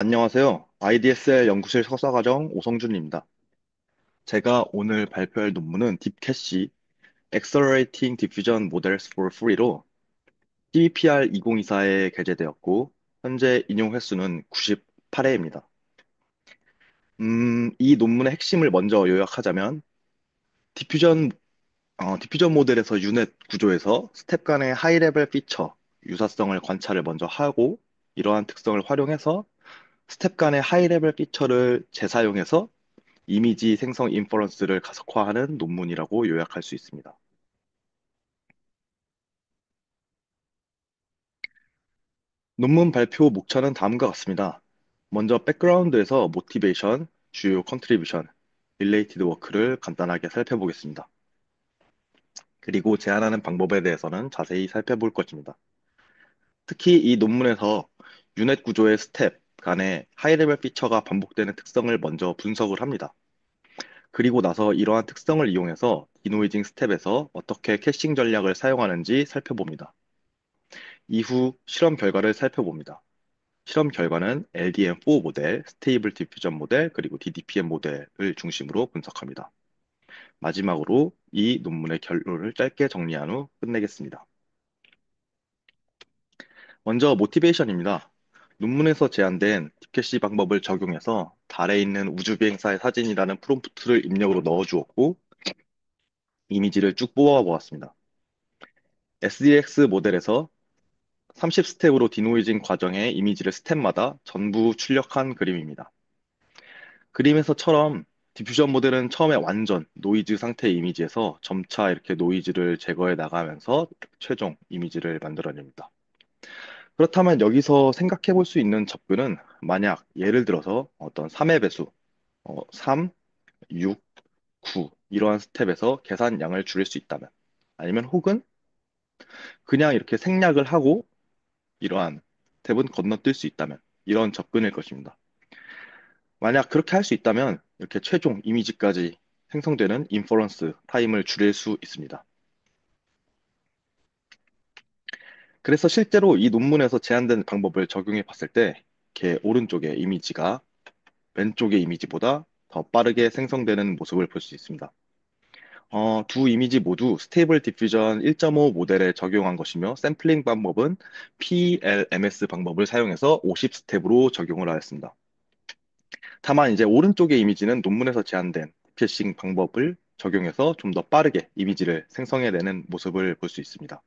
안녕하세요. IDSL 연구실 석사과정 오성준입니다. 제가 오늘 발표할 논문은 딥캐시 Accelerating Diffusion Models for Free로 CBPR 2024에 게재되었고 현재 인용 횟수는 98회입니다. 이 논문의 핵심을 먼저 요약하자면 디퓨전 디퓨전 모델에서 유닛 구조에서 스텝 간의 하이 레벨 피처 유사성을 관찰을 먼저 하고 이러한 특성을 활용해서 스텝 간의 하이 레벨 피처를 재사용해서 이미지 생성 인퍼런스를 가속화하는 논문이라고 요약할 수 있습니다. 논문 발표 목차는 다음과 같습니다. 먼저 백그라운드에서 모티베이션, 주요 컨트리뷰션, 릴레이티드 워크를 간단하게 살펴보겠습니다. 그리고 제안하는 방법에 대해서는 자세히 살펴볼 것입니다. 특히 이 논문에서 유닛 구조의 스텝 간의 하이레벨 피처가 반복되는 특성을 먼저 분석을 합니다. 그리고 나서 이러한 특성을 이용해서 디노이징 스텝에서 어떻게 캐싱 전략을 사용하는지 살펴봅니다. 이후 실험 결과를 살펴봅니다. 실험 결과는 LDM4 모델, 스테이블 디퓨전 모델, 그리고 DDPM 모델을 중심으로 분석합니다. 마지막으로 이 논문의 결론을 짧게 정리한 후 끝내겠습니다. 먼저 모티베이션입니다. 논문에서 제안된 딥캐시 방법을 적용해서 달에 있는 우주비행사의 사진이라는 프롬프트를 입력으로 넣어주었고 이미지를 쭉 뽑아보았습니다. SDX 모델에서 30스텝으로 디노이징 과정의 이미지를 스텝마다 전부 출력한 그림입니다. 그림에서처럼 디퓨전 모델은 처음에 완전 노이즈 상태의 이미지에서 점차 이렇게 노이즈를 제거해 나가면서 최종 이미지를 만들어냅니다. 그렇다면 여기서 생각해 볼 수 있는 접근은 만약 예를 들어서 어떤 3의 배수, 3, 6, 9 이러한 스텝에서 계산량을 줄일 수 있다면 아니면 혹은 그냥 이렇게 생략을 하고 이러한 스텝은 건너뛸 수 있다면 이런 접근일 것입니다. 만약 그렇게 할 수 있다면 이렇게 최종 이미지까지 생성되는 인퍼런스 타임을 줄일 수 있습니다. 그래서 실제로 이 논문에서 제안된 방법을 적용해 봤을 때 이렇게 오른쪽의 이미지가 왼쪽의 이미지보다 더 빠르게 생성되는 모습을 볼 수 있습니다. 두 이미지 모두 스테이블 디퓨전 1.5 모델에 적용한 것이며 샘플링 방법은 PLMS 방법을 사용해서 50스텝으로 적용을 하였습니다. 다만 이제 오른쪽의 이미지는 논문에서 제안된 디캐싱 방법을 적용해서 좀 더 빠르게 이미지를 생성해내는 모습을 볼 수 있습니다.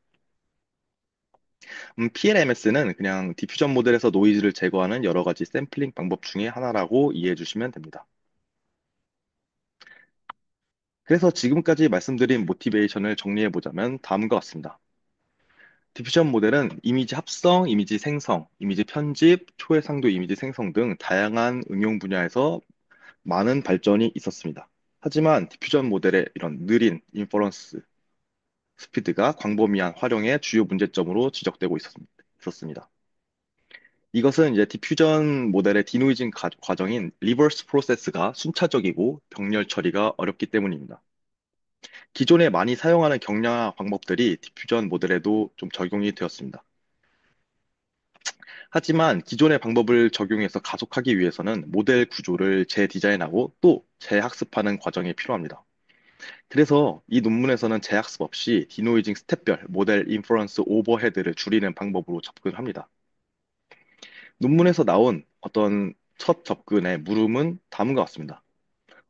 PLMS는 그냥 디퓨전 모델에서 노이즈를 제거하는 여러 가지 샘플링 방법 중에 하나라고 이해해 주시면 됩니다. 그래서 지금까지 말씀드린 모티베이션을 정리해 보자면 다음과 같습니다. 디퓨전 모델은 이미지 합성, 이미지 생성, 이미지 편집, 초해상도 이미지 생성 등 다양한 응용 분야에서 많은 발전이 있었습니다. 하지만 디퓨전 모델의 이런 느린 인퍼런스 스피드가 광범위한 활용의 주요 문제점으로 지적되고 있었습니다. 이것은 이제 디퓨전 모델의 디노이징 과정인 리버스 프로세스가 순차적이고 병렬 처리가 어렵기 때문입니다. 기존에 많이 사용하는 경량화 방법들이 디퓨전 모델에도 좀 적용이 되었습니다. 하지만 기존의 방법을 적용해서 가속하기 위해서는 모델 구조를 재디자인하고 또 재학습하는 과정이 필요합니다. 그래서 이 논문에서는 재학습 없이 디노이징 스텝별 모델 인퍼런스 오버헤드를 줄이는 방법으로 접근합니다. 논문에서 나온 어떤 첫 접근의 물음은 다음과 같습니다.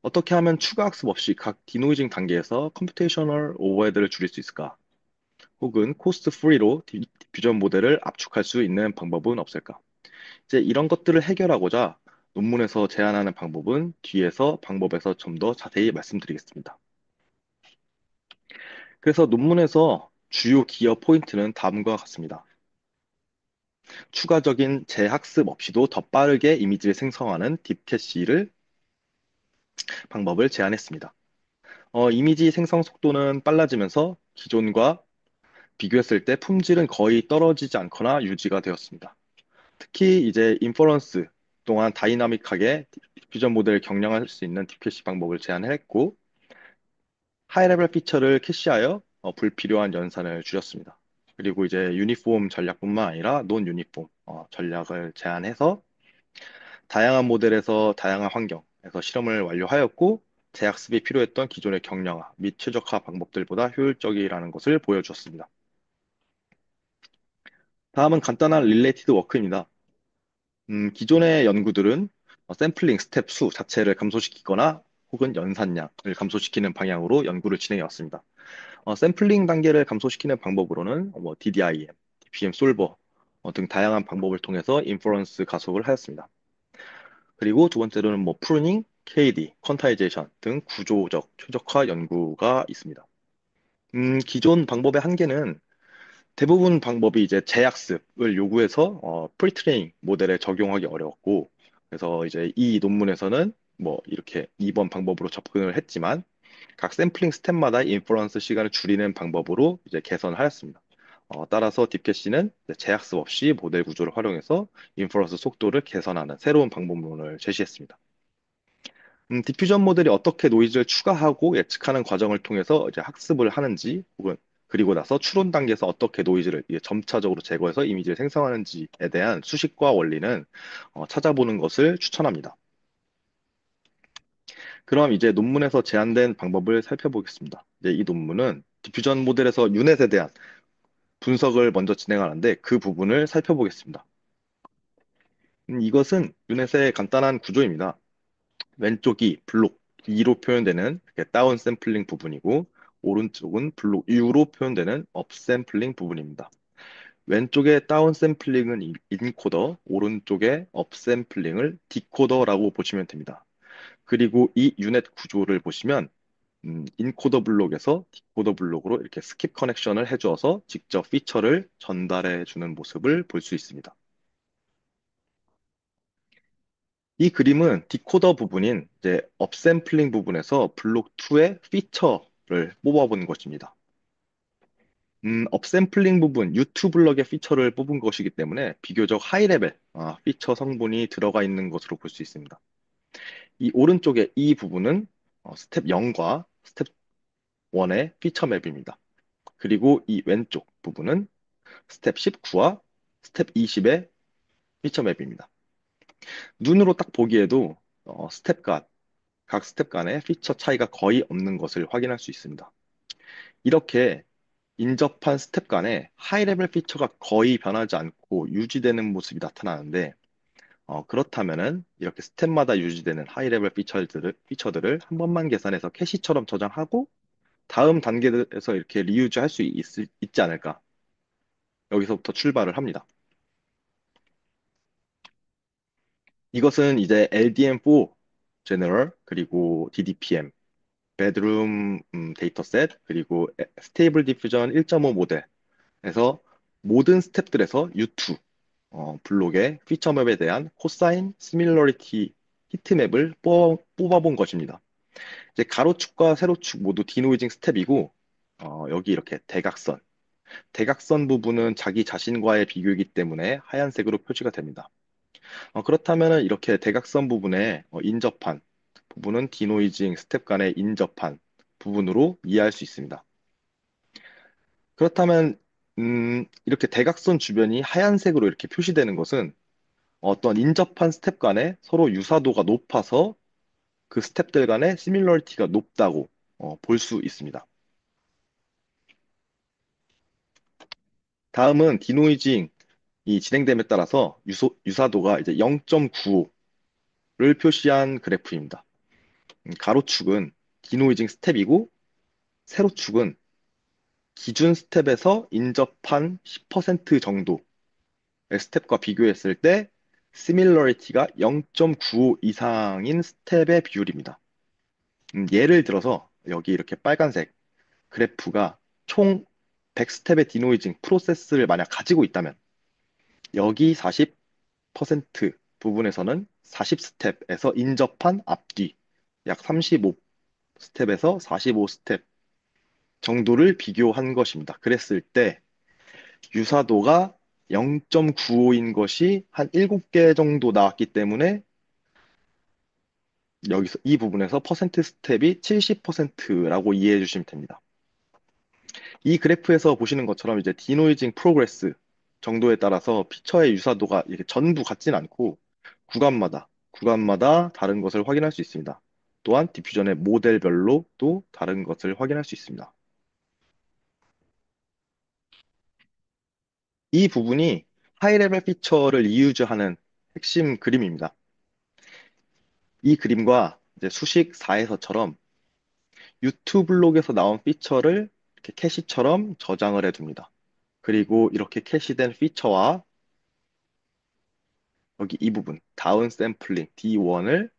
어떻게 하면 추가 학습 없이 각 디노이징 단계에서 컴퓨테이셔널 오버헤드를 줄일 수 있을까? 혹은 코스트 프리로 디퓨전 모델을 압축할 수 있는 방법은 없을까? 이제 이런 것들을 해결하고자 논문에서 제안하는 방법은 뒤에서 방법에서 좀 더 자세히 말씀드리겠습니다. 그래서 논문에서 주요 기어 포인트는 다음과 같습니다. 추가적인 재학습 없이도 더 빠르게 이미지를 생성하는 딥캐시를 방법을 제안했습니다. 이미지 생성 속도는 빨라지면서 기존과 비교했을 때 품질은 거의 떨어지지 않거나 유지가 되었습니다. 특히 이제 인퍼런스 동안 다이나믹하게 퓨전 모델을 경량화할 수 있는 딥캐시 방법을 제안했고 하이레벨 피처를 캐시하여 불필요한 연산을 줄였습니다. 그리고 이제 유니폼 전략뿐만 아니라 논 유니폼 전략을 제안해서 다양한 모델에서 다양한 환경에서 실험을 완료하였고, 재학습이 필요했던 기존의 경량화 및 최적화 방법들보다 효율적이라는 것을 보여주었습니다. 다음은 간단한 릴레이티드 워크입니다. 기존의 연구들은 샘플링 스텝 수 자체를 감소시키거나 혹은 연산량을 감소시키는 방향으로 연구를 진행해 왔습니다. 샘플링 단계를 감소시키는 방법으로는 뭐 DDIM, DPM 솔버 등 다양한 방법을 통해서 인퍼런스 가속을 하였습니다. 그리고 두 번째로는 뭐 프루닝, KD, 퀀타이제이션 등 구조적 최적화 연구가 있습니다. 기존 방법의 한계는 대부분 방법이 이제 재학습을 요구해서 프리트레이닝 모델에 적용하기 어려웠고, 그래서 이제 이 논문에서는 뭐 이렇게 2번 방법으로 접근을 했지만 각 샘플링 스텝마다 인퍼런스 시간을 줄이는 방법으로 이제 개선하였습니다. 따라서 딥캐시는 재학습 없이 모델 구조를 활용해서 인퍼런스 속도를 개선하는 새로운 방법론을 제시했습니다. 디퓨전 모델이 어떻게 노이즈를 추가하고 예측하는 과정을 통해서 이제 학습을 하는지, 혹은 그리고 나서 추론 단계에서 어떻게 노이즈를 이제 점차적으로 제거해서 이미지를 생성하는지에 대한 수식과 원리는 찾아보는 것을 추천합니다. 그럼 이제 논문에서 제안된 방법을 살펴보겠습니다. 이제 이 논문은 디퓨전 모델에서 유넷에 대한 분석을 먼저 진행하는데 그 부분을 살펴보겠습니다. 이것은 유넷의 간단한 구조입니다. 왼쪽이 블록 2로 표현되는 다운 샘플링 부분이고, 오른쪽은 블록 U로 표현되는 업 샘플링 부분입니다. 왼쪽의 다운 샘플링은 인코더, 오른쪽의 업 샘플링을 디코더라고 보시면 됩니다. 그리고 이 유넷 구조를 보시면 인코더 블록에서 디코더 블록으로 이렇게 스킵 커넥션을 해주어서 직접 피처를 전달해 주는 모습을 볼 수 있습니다. 이 그림은 디코더 부분인 이제 업샘플링 부분에서 블록 2의 피처를 뽑아본 것입니다. 업샘플링 부분, U2 블럭의 피처를 뽑은 것이기 때문에 비교적 하이 레벨 피처 성분이 들어가 있는 것으로 볼 수 있습니다. 이 오른쪽의 이 부분은 스텝 0과 스텝 1의 피처 맵입니다. 그리고 이 왼쪽 부분은 스텝 19와 스텝 20의 피처 맵입니다. 눈으로 딱 보기에도 각 스텝 간의 피처 차이가 거의 없는 것을 확인할 수 있습니다. 이렇게 인접한 스텝 간의 하이 레벨 피처가 거의 변하지 않고 유지되는 모습이 나타나는데, 그렇다면은 이렇게 스텝마다 유지되는 하이 레벨 피처들을 한 번만 계산해서 캐시처럼 저장하고 다음 단계에서 이렇게 리유즈 할 수 있지 않을까? 여기서부터 출발을 합니다. 이것은 이제 LDM4 General 그리고 DDPM 베드룸 데이터셋 그리고 스테이블 디퓨전 1.5 모델에서 모든 스텝들에서 U2 블록의 피처맵에 대한 코사인 시밀러리티 히트맵을 뽑아본 것입니다. 이제 가로축과 세로축 모두 디노이징 스텝이고, 여기 이렇게 대각선 부분은 자기 자신과의 비교이기 때문에 하얀색으로 표시가 됩니다. 그렇다면 이렇게 대각선 부분에 인접한 부분은 디노이징 스텝 간의 인접한 부분으로 이해할 수 있습니다. 그렇다면 이렇게 대각선 주변이 하얀색으로 이렇게 표시되는 것은 어떤 인접한 스텝 간에 서로 유사도가 높아서 그 스텝들 간의 시밀러리티가 높다고 볼 수 있습니다. 다음은 디노이징이 진행됨에 따라서 유사도가 이제 0.95를 표시한 그래프입니다. 가로축은 디노이징 스텝이고, 세로축은 기준 스텝에서 인접한 10% 정도의 스텝과 비교했을 때 시밀러리티가 0.95 이상인 스텝의 비율입니다. 예를 들어서 여기 이렇게 빨간색 그래프가 총 100스텝의 디노이징 프로세스를 만약 가지고 있다면, 여기 40% 부분에서는 40스텝에서 인접한 앞뒤 약 35스텝에서 45스텝 정도를 비교한 것입니다. 그랬을 때 유사도가 0.95인 것이 한 7개 정도 나왔기 때문에 여기서 이 부분에서 퍼센트 스텝이 70%라고 이해해 주시면 됩니다. 이 그래프에서 보시는 것처럼 이제 디노이징 프로그레스 정도에 따라서 피처의 유사도가 이렇게 전부 같진 않고 구간마다 구간마다 다른 것을 확인할 수 있습니다. 또한 디퓨전의 모델별로 또 다른 것을 확인할 수 있습니다. 이 부분이 하이레벨 피처를 리유즈하는 핵심 그림입니다. 이 그림과 이제 수식 4에서처럼 유튜브 블록에서 나온 피처를 이렇게 캐시처럼 저장을 해둡니다. 그리고 이렇게 캐시된 피처와 여기 이 부분 다운 샘플링 D1을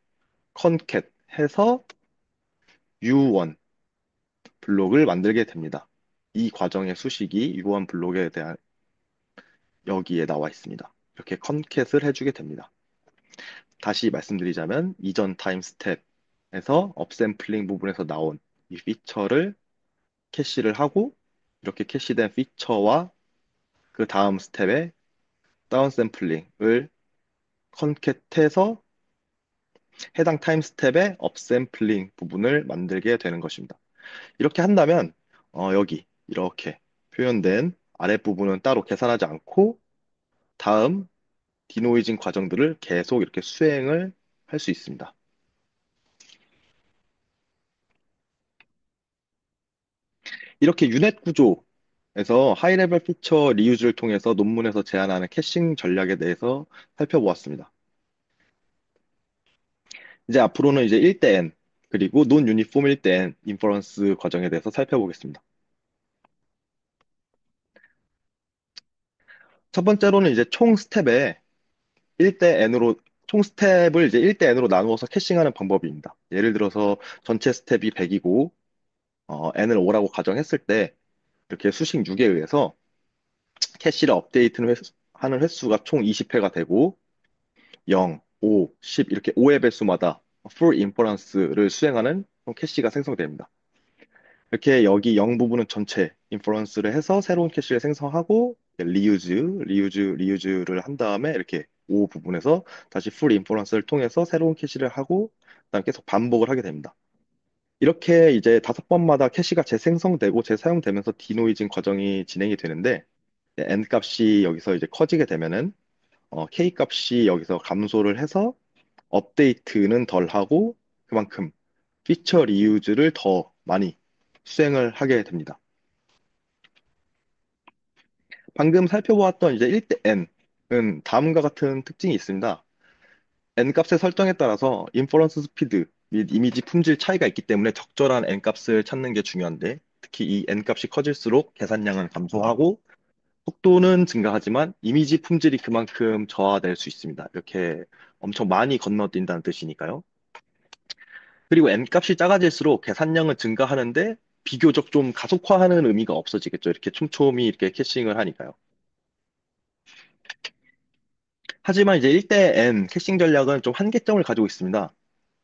컨캣 해서 U1 블록을 만들게 됩니다. 이 과정의 수식이 U1 블록에 대한 여기에 나와 있습니다. 이렇게 컨캣을 해주게 됩니다. 다시 말씀드리자면 이전 타임 스텝에서 업샘플링 부분에서 나온 이 피처를 캐시를 하고 이렇게 캐시된 피처와 그 다음 스텝에 다운 샘플링을 컨캣해서 해당 타임 스텝의 업샘플링 부분을 만들게 되는 것입니다. 이렇게 한다면 여기 이렇게 표현된 아랫부분은 따로 계산하지 않고 다음 디노이징 과정들을 계속 이렇게 수행을 할 수 있습니다. 이렇게 유넷 구조에서 하이레벨 피처 리유즈를 통해서 논문에서 제안하는 캐싱 전략에 대해서 살펴보았습니다. 이제 앞으로는 이제 1대 N 그리고 논 유니폼 1대 N 인퍼런스 과정에 대해서 살펴보겠습니다. 첫 번째로는 이제 총 스텝에 1대 N으로 총 스텝을 이제 1대 N으로 나누어서 캐싱하는 방법입니다. 예를 들어서 전체 스텝이 100이고 N을 5라고 가정했을 때 이렇게 수식 6에 의해서 캐시를 하는 횟수가 총 20회가 되고 0, 5, 10 이렇게 5의 배수마다 full inference를 수행하는 캐시가 생성됩니다. 이렇게 여기 0 부분은 전체 인퍼런스를 해서 새로운 캐시를 생성하고 리유즈를 한 다음에 이렇게 5 부분에서 다시 풀 인퍼런스를 통해서 새로운 캐시를 하고 그다음 계속 반복을 하게 됩니다. 이렇게 이제 5번마다 캐시가 재생성되고 재사용되면서 디노이징 과정이 진행이 되는데 n 값이 여기서 이제 커지게 되면은 k 값이 여기서 감소를 해서 업데이트는 덜 하고 그만큼 피처 리유즈를 더 많이 수행을 하게 됩니다. 방금 살펴보았던 이제 1대 n은 다음과 같은 특징이 있습니다. n 값의 설정에 따라서 인퍼런스 스피드 및 이미지 품질 차이가 있기 때문에 적절한 n 값을 찾는 게 중요한데 특히 이 n 값이 커질수록 계산량은 감소하고 속도는 증가하지만 이미지 품질이 그만큼 저하될 수 있습니다. 이렇게 엄청 많이 건너뛴다는 뜻이니까요. 그리고 n 값이 작아질수록 계산량은 증가하는데 비교적 좀 가속화하는 의미가 없어지겠죠. 이렇게 촘촘히 이렇게 캐싱을 하니까요. 하지만 이제 1대 N 캐싱 전략은 좀 한계점을 가지고 있습니다.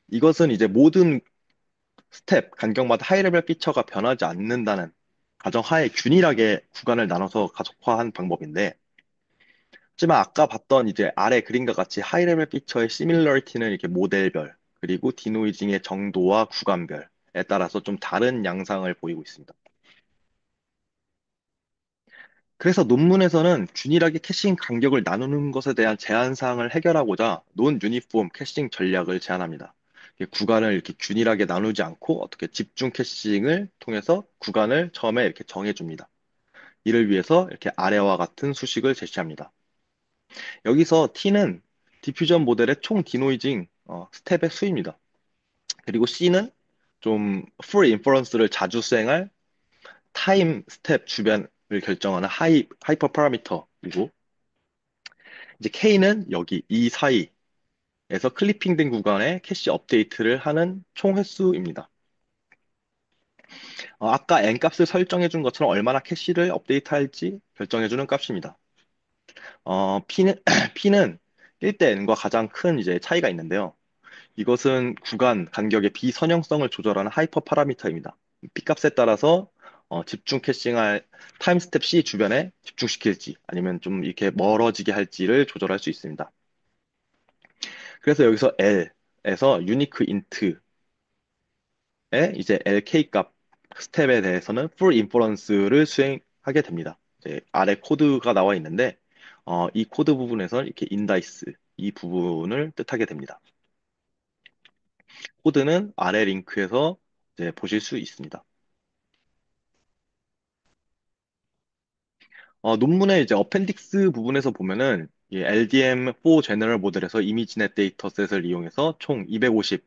이것은 이제 모든 스텝 간격마다 하이레벨 피처가 변하지 않는다는 가정하에 균일하게 구간을 나눠서 가속화한 방법인데, 하지만 아까 봤던 이제 아래 그림과 같이 하이레벨 피처의 시밀러리티는 이렇게 모델별, 그리고 디노이징의 정도와 구간별에 따라서 좀 다른 양상을 보이고 있습니다. 그래서 논문에서는 균일하게 캐싱 간격을 나누는 것에 대한 제한사항을 해결하고자 논 유니폼 캐싱 전략을 제안합니다. 구간을 이렇게 균일하게 나누지 않고 어떻게 집중 캐싱을 통해서 구간을 처음에 이렇게 정해줍니다. 이를 위해서 이렇게 아래와 같은 수식을 제시합니다. 여기서 T는 디퓨전 모델의 총 디노이징 스텝의 수입니다. 그리고 C는 좀 풀 인퍼런스를 자주 수행할 타임 스텝 주변을 결정하는 하이퍼 파라미터이고 이제 K는 여기 이 사이에서 클리핑된 구간에 캐시 업데이트를 하는 총 횟수입니다. 아까 n 값을 설정해 준 것처럼 얼마나 캐시를 업데이트할지 결정해 주는 값입니다. P는 P는 1대 n과 가장 큰 이제 차이가 있는데요. 이것은 구간 간격의 비선형성을 조절하는 하이퍼 파라미터입니다. P 값에 따라서 집중 캐싱할 타임 스텝 C 주변에 집중시킬지 아니면 좀 이렇게 멀어지게 할지를 조절할 수 있습니다. 그래서 여기서 L에서 유니크 인트의 이제 LK 값 스텝에 대해서는 full inference를 수행하게 됩니다. 이제 아래 코드가 나와 있는데 이 코드 부분에서 이렇게 인다이스 이 부분을 뜻하게 됩니다. 코드는 아래 링크에서 이제 보실 수 있습니다. 논문의 이제 어펜딕스 부분에서 보면은 이 LDM4 제너럴 모델에서 이미지넷 데이터셋을 이용해서 총 250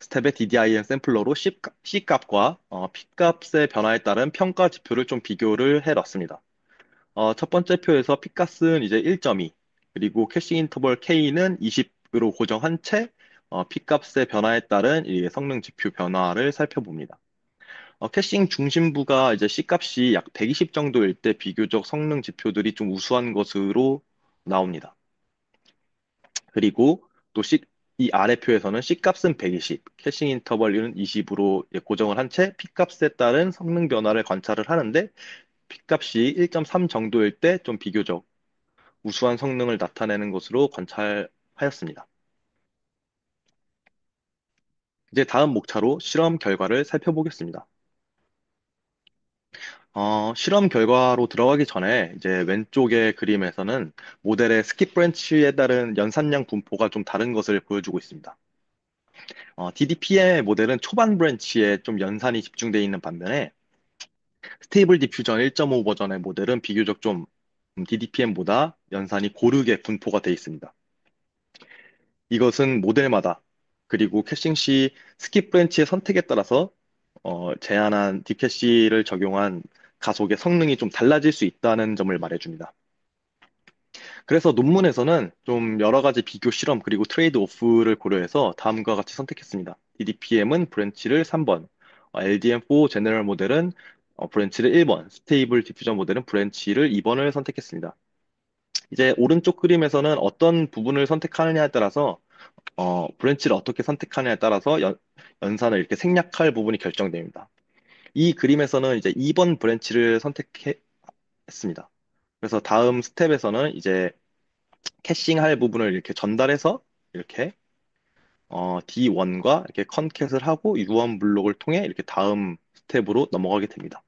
스텝의 DDIM 샘플러로 C 값과 P 값의 변화에 따른 평가 지표를 좀 비교를 해놨습니다. 첫 번째 표에서 P 값은 이제 1.2, 그리고 캐싱 인터벌 K는 20으로 고정한 채 P 값의 변화에 따른 이 성능 지표 변화를 살펴봅니다. 캐싱 중심부가 이제 C값이 약 120 정도일 때 비교적 성능 지표들이 좀 우수한 것으로 나옵니다. 그리고 또 이 아래 표에서는 C값은 120, 캐싱 인터벌은 20으로 고정을 한 채 P값에 따른 성능 변화를 관찰을 하는데 P값이 1.3 정도일 때 좀 비교적 우수한 성능을 나타내는 것으로 관찰하였습니다. 이제 다음 목차로 실험 결과를 살펴보겠습니다. 실험 결과로 들어가기 전에 이제 왼쪽의 그림에서는 모델의 스킵 브랜치에 따른 연산량 분포가 좀 다른 것을 보여주고 있습니다. DDP의 모델은 초반 브랜치에 좀 연산이 집중되어 있는 반면에 스테이블 디퓨전 1.5 버전의 모델은 비교적 좀 DDPM보다 연산이 고르게 분포가 되어 있습니다. 이것은 모델마다 그리고 캐싱 시 스킵 브랜치의 선택에 따라서 제한한 딥캐시를 적용한 가속의 성능이 좀 달라질 수 있다는 점을 말해줍니다. 그래서 논문에서는 좀 여러 가지 비교 실험 그리고 트레이드 오프를 고려해서 다음과 같이 선택했습니다. DDPM은 브랜치를 3번, LDM4 제너럴 모델은 브랜치를 1번, 스테이블 디퓨전 모델은 브랜치를 2번을 선택했습니다. 이제 오른쪽 그림에서는 어떤 부분을 선택하느냐에 따라서 브랜치를 어떻게 선택하느냐에 따라서 연산을 이렇게 생략할 부분이 결정됩니다. 이 그림에서는 이제 2번 브랜치를 선택했습니다. 그래서 다음 스텝에서는 이제 캐싱할 부분을 이렇게 전달해서 이렇게 D1과 이렇게 컨캣을 하고 U1 블록을 통해 이렇게 다음 스텝으로 넘어가게 됩니다.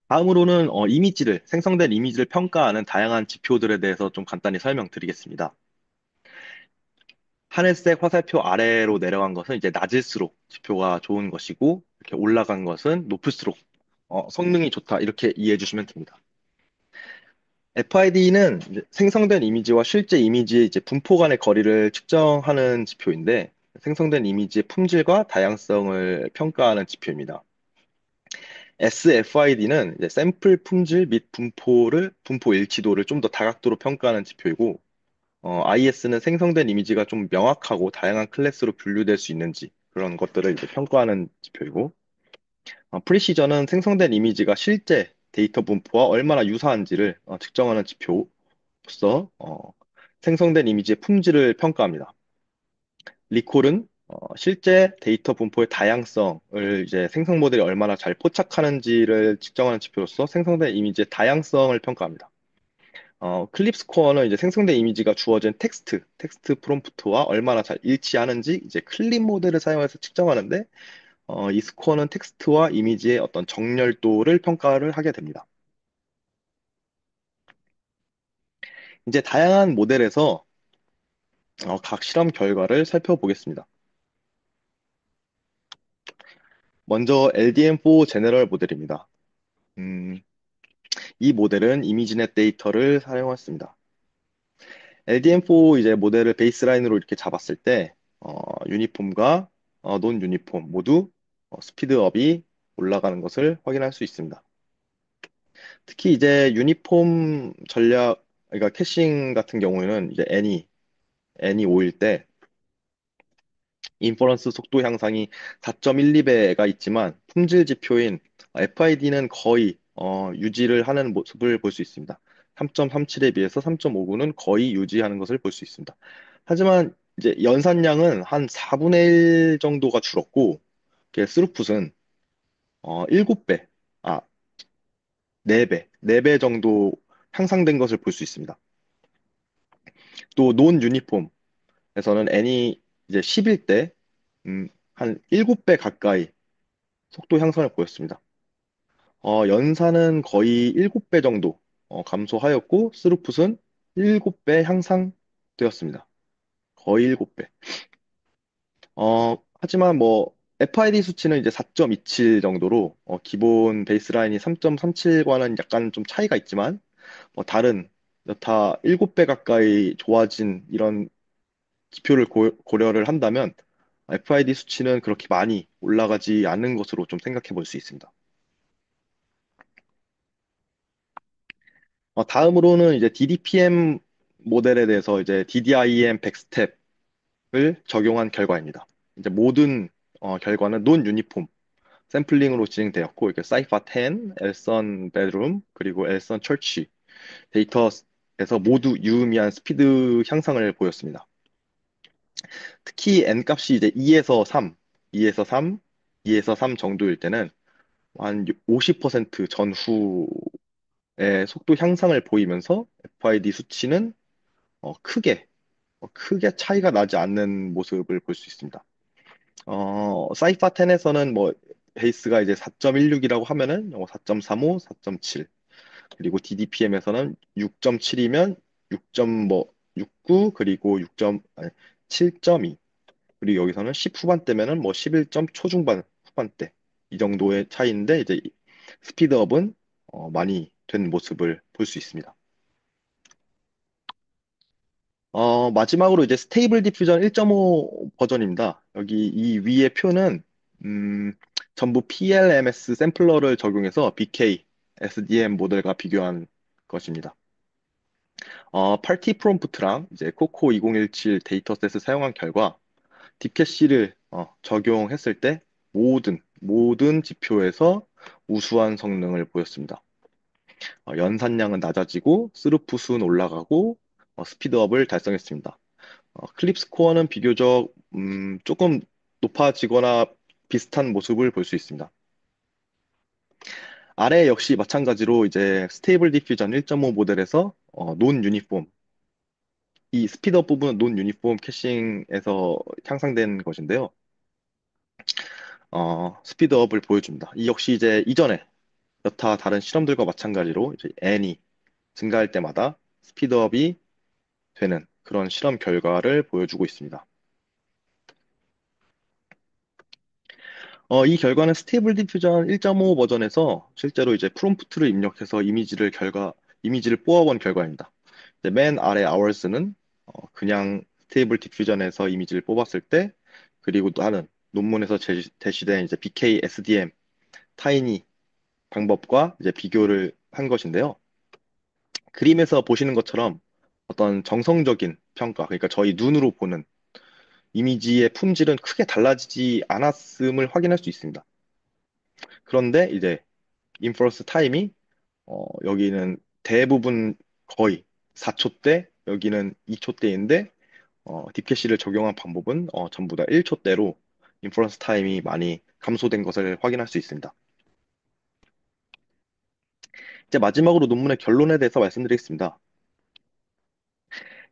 다음으로는 생성된 이미지를 평가하는 다양한 지표들에 대해서 좀 간단히 설명드리겠습니다. 하늘색 화살표 아래로 내려간 것은 이제 낮을수록 지표가 좋은 것이고, 이렇게 올라간 것은 높을수록 성능이 좋다. 이렇게 이해해 주시면 됩니다. FID는 생성된 이미지와 실제 이미지의 이제 분포 간의 거리를 측정하는 지표인데, 생성된 이미지의 품질과 다양성을 평가하는 지표입니다. SFID는 샘플 품질 및 분포 일치도를 좀 더 다각도로 평가하는 지표이고, IS는 생성된 이미지가 좀 명확하고 다양한 클래스로 분류될 수 있는지 그런 것들을 이제 평가하는 지표이고, 프리시전은 생성된 이미지가 실제 데이터 분포와 얼마나 유사한지를 측정하는 지표로서 생성된 이미지의 품질을 평가합니다. 리콜은 실제 데이터 분포의 다양성을 이제 생성 모델이 얼마나 잘 포착하는지를 측정하는 지표로서 생성된 이미지의 다양성을 평가합니다. 클립 스코어는 이제 생성된 이미지가 주어진 텍스트 프롬프트와 얼마나 잘 일치하는지 이제 클립 모델을 사용해서 측정하는데, 이 스코어는 텍스트와 이미지의 어떤 정렬도를 평가를 하게 됩니다. 이제 다양한 모델에서 각 실험 결과를 살펴보겠습니다. 먼저 LDM4 제너럴 모델입니다. 음, 이 모델은 이미지넷 데이터를 사용했습니다. LDM4 이제 모델을 베이스라인으로 이렇게 잡았을 때, 유니폼과 논 유니폼 모두 스피드업이 올라가는 것을 확인할 수 있습니다. 특히 이제 유니폼 전략, 그러니까 캐싱 같은 경우에는 이제 N이 5일 때 인퍼런스 속도 향상이 4.12배가 있지만 품질 지표인 FID는 거의 유지를 하는 모습을 볼 수 있습니다. 3.37에 비해서 3.59는 거의 유지하는 것을 볼 수 있습니다. 하지만 이제 연산량은 한 4분의 1 정도가 줄었고, 스루풋은 7배, 아, 4배 정도 향상된 것을 볼 수 있습니다. 또 논 유니폼에서는 N이 이제 10일 때 한 7배 가까이 속도 향상을 보였습니다. 연산은 거의 7배 정도 감소하였고, 스루풋은 7배 향상되었습니다. 거의 7배. 하지만 뭐 FID 수치는 이제 4.27 정도로 기본 베이스라인이 3.37과는 약간 좀 차이가 있지만 다른 여타 7배 가까이 좋아진 이런 지표를 고려를 한다면 FID 수치는 그렇게 많이 올라가지 않는 것으로 좀 생각해 볼 수 있습니다. 다음으로는 이제 DDPM 모델에 대해서 이제 DDIM 백스텝을 적용한 결과입니다. 이제 모든 결과는 논 유니폼 샘플링으로 진행되었고, 이렇게 사이파 10, 엘선 베드룸, 그리고 엘선 철치 데이터에서 모두 유의미한 스피드 향상을 보였습니다. 특히 n 값이 이제 2에서 3, 2에서 3, 2에서 3 정도일 때는 한 50% 전후의 속도 향상을 보이면서 FID 수치는 크게 차이가 나지 않는 모습을 볼 수 있습니다. 사이파 10에서는 뭐 베이스가 이제 4.16이라고 하면은 4.35, 4.7, 그리고 DDPM에서는 6.7이면 6.69, 그리고 7.2, 그리고 여기서는 10 후반대면은 뭐 11점 초중반 후반대 이 정도의 차이인데 이제 스피드업은 많이 된 모습을 볼 수 있습니다. 마지막으로 이제 스테이블 디퓨전 1.5 버전입니다. 여기 이 위의 표는 음, 전부 PLMS 샘플러를 적용해서 BK SDM 모델과 비교한 것입니다. 파티 프롬프트랑 이제 코코 2017 데이터셋을 사용한 결과 딥캐시를 적용했을 때 모든 지표에서 우수한 성능을 보였습니다. 연산량은 낮아지고 스루풋은 올라가고 스피드업을 달성했습니다. 클립 스코어는 비교적 조금 높아지거나 비슷한 모습을 볼 수 있습니다. 아래 역시 마찬가지로 이제 스테이블 디퓨전 1.5 모델에서 논 유니폼, 이 스피드업 부분은 논 유니폼 캐싱에서 향상된 것인데요. 스피드업을 보여줍니다. 이 역시 이제 이전에 여타 다른 실험들과 마찬가지로 이제 n이 증가할 때마다 스피드업이 되는 그런 실험 결과를 보여주고 있습니다. 이 결과는 스테이블 디퓨전 1.5 버전에서 실제로 이제 프롬프트를 입력해서 이미지를 뽑아본 결과입니다. 이제 맨 아래 hours는 그냥 스테이블 디퓨전에서 이미지를 뽑았을 때, 그리고 다른 논문에서 제시된 이제 BK SDM 타이니 방법과 이제 비교를 한 것인데요. 그림에서 보시는 것처럼 어떤 정성적인 평가, 그러니까 저희 눈으로 보는 이미지의 품질은 크게 달라지지 않았음을 확인할 수 있습니다. 그런데 이제 인퍼런스 타임이 여기는 대부분 거의 4초대, 여기는 2초대인데 딥캐시를 적용한 방법은 전부 다 1초대로 인퍼런스 타임이 많이 감소된 것을 확인할 수 있습니다. 이제 마지막으로 논문의 결론에 대해서 말씀드리겠습니다.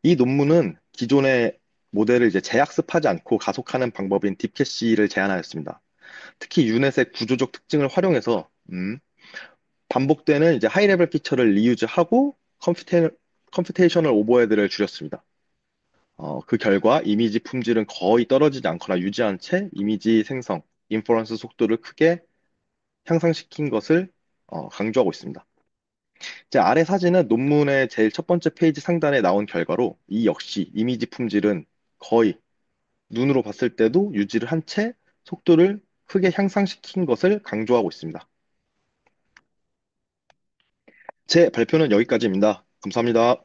이 논문은 기존의 모델을 이제 재학습하지 않고 가속하는 방법인 딥캐시를 제안하였습니다. 특히 유넷의 구조적 특징을 활용해서 반복되는 이제 하이 레벨 피처를 리유즈하고 컴퓨테이셔널 오버헤드를 줄였습니다. 그 결과 이미지 품질은 거의 떨어지지 않거나 유지한 채 이미지 생성, 인퍼런스 속도를 크게 향상시킨 것을 강조하고 있습니다. 제 아래 사진은 논문의 제일 첫 번째 페이지 상단에 나온 결과로 이 역시 이미지 품질은 거의 눈으로 봤을 때도 유지를 한 채 속도를 크게 향상시킨 것을 강조하고 있습니다. 제 발표는 여기까지입니다. 감사합니다.